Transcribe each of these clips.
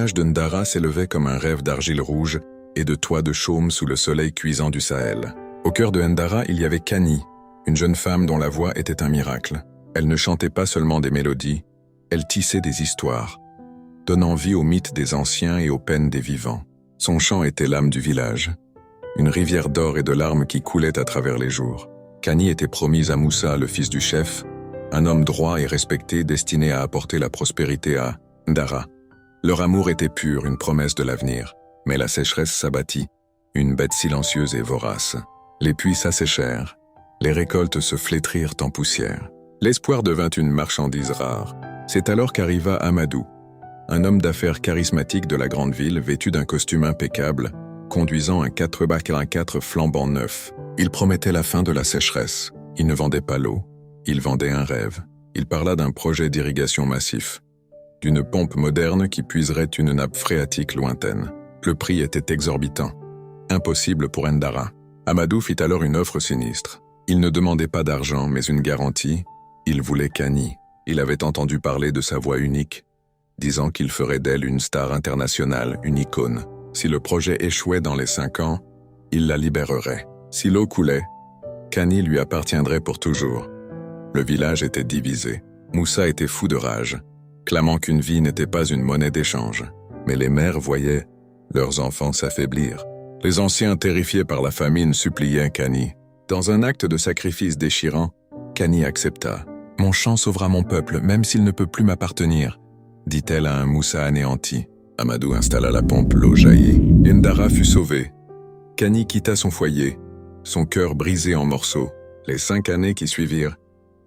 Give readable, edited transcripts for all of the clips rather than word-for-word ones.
village de Ndara s'élevait comme un rêve d'argile rouge et de toits de chaume sous le soleil cuisant du Sahel. Au cœur de Ndara, il y avait Kani, une jeune femme dont la voix était un miracle. Elle ne chantait pas seulement des mélodies, elle tissait des histoires, donnant vie aux mythes des anciens et aux peines des vivants. Son chant était l'âme du village, une rivière d'or et de larmes qui coulait à travers les jours. Kani était promise à Moussa, le fils du chef, un homme droit et respecté destiné à apporter la prospérité à Ndara. Leur amour était pur, une promesse de l'avenir, mais la sécheresse s'abattit, une bête silencieuse et vorace. Les puits s'asséchèrent, les récoltes se flétrirent en poussière. L'espoir devint une marchandise rare. C'est alors qu'arriva Amadou, un homme d'affaires charismatique de la grande ville vêtu d'un costume impeccable, conduisant un 4x4 flambant neuf. Il promettait la fin de la sécheresse. Il ne vendait pas l'eau, il vendait un rêve. Il parla d'un projet d'irrigation massif, d'une pompe moderne qui puiserait une nappe phréatique lointaine. Le prix était exorbitant, impossible pour Ndara. Amadou fit alors une offre sinistre. Il ne demandait pas d'argent, mais une garantie. Il voulait Kani. Il avait entendu parler de sa voix unique, disant qu'il ferait d'elle une star internationale, une icône. Si le projet échouait dans les 5 ans, il la libérerait. Si l'eau coulait, Kani lui appartiendrait pour toujours. Le village était divisé. Moussa était fou de rage, clamant qu'une vie n'était pas une monnaie d'échange. Mais les mères voyaient leurs enfants s'affaiblir. Les anciens, terrifiés par la famine, suppliaient Kani. Dans un acte de sacrifice déchirant, Kani accepta. « Mon chant sauvera mon peuple, même s'il ne peut plus m'appartenir », dit-elle à un Moussa anéanti. Amadou installa la pompe, l'eau jaillit. Ndara fut sauvé. Kani quitta son foyer, son cœur brisé en morceaux. Les 5 années qui suivirent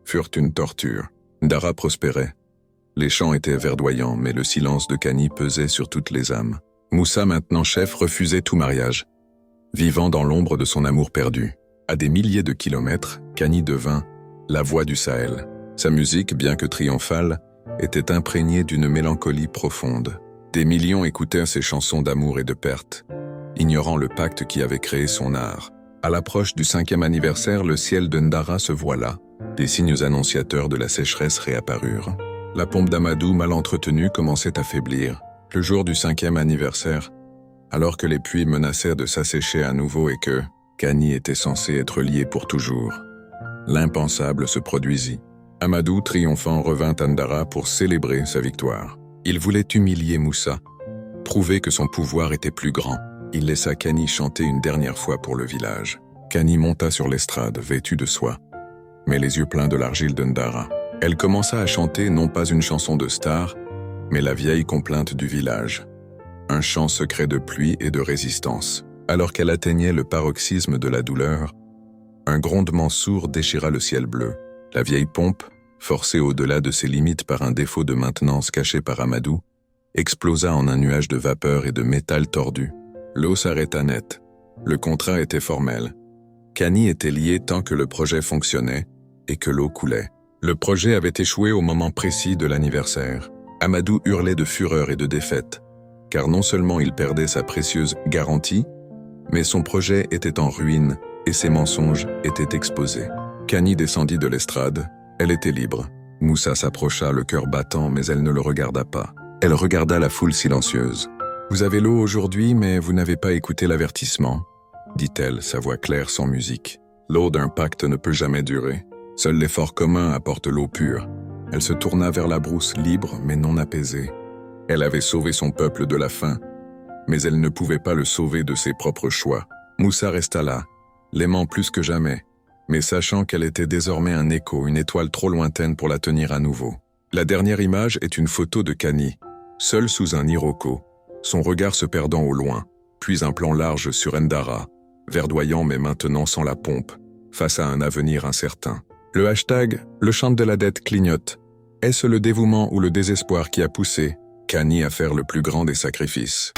furent une torture. Ndara prospérait. Les champs étaient verdoyants, mais le silence de Kani pesait sur toutes les âmes. Moussa, maintenant chef, refusait tout mariage, vivant dans l'ombre de son amour perdu. À des milliers de kilomètres, Kani devint la voix du Sahel. Sa musique, bien que triomphale, était imprégnée d'une mélancolie profonde. Des millions écoutèrent ses chansons d'amour et de perte, ignorant le pacte qui avait créé son art. À l'approche du 5e anniversaire, le ciel de Ndara se voila. Des signes annonciateurs de la sécheresse réapparurent. La pompe d'Amadou, mal entretenue, commençait à faiblir. Le jour du 5e anniversaire, alors que les puits menaçaient de s'assécher à nouveau et que Kani était censé être lié pour toujours, l'impensable se produisit. Amadou, triomphant, revint à Ndara pour célébrer sa victoire. Il voulait humilier Moussa, prouver que son pouvoir était plus grand. Il laissa Kani chanter une dernière fois pour le village. Kani monta sur l'estrade, vêtue de soie, mais les yeux pleins de l'argile de Ndara. Elle commença à chanter non pas une chanson de star, mais la vieille complainte du village. Un chant secret de pluie et de résistance. Alors qu'elle atteignait le paroxysme de la douleur, un grondement sourd déchira le ciel bleu. La vieille pompe, forcée au-delà de ses limites par un défaut de maintenance caché par Amadou, explosa en un nuage de vapeur et de métal tordu. L'eau s'arrêta net. Le contrat était formel. Kani était lié tant que le projet fonctionnait et que l'eau coulait. Le projet avait échoué au moment précis de l'anniversaire. Amadou hurlait de fureur et de défaite, car non seulement il perdait sa précieuse garantie, mais son projet était en ruine et ses mensonges étaient exposés. Kani descendit de l'estrade, elle était libre. Moussa s'approcha, le cœur battant, mais elle ne le regarda pas. Elle regarda la foule silencieuse. « Vous avez l'eau aujourd'hui, mais vous n'avez pas écouté l'avertissement », dit-elle, sa voix claire sans musique. « L'eau d'un pacte ne peut jamais durer. Seul l'effort commun apporte l'eau pure. » Elle se tourna vers la brousse, libre mais non apaisée. Elle avait sauvé son peuple de la faim, mais elle ne pouvait pas le sauver de ses propres choix. Moussa resta là, l'aimant plus que jamais, mais sachant qu'elle était désormais un écho, une étoile trop lointaine pour la tenir à nouveau. La dernière image est une photo de Kani, seule sous un iroko, son regard se perdant au loin, puis un plan large sur Ndara, verdoyant mais maintenant sans la pompe, face à un avenir incertain. Le hashtag « Le chant de la dette clignote ». Est-ce le dévouement ou le désespoir qui a poussé Kani à faire le plus grand des sacrifices ?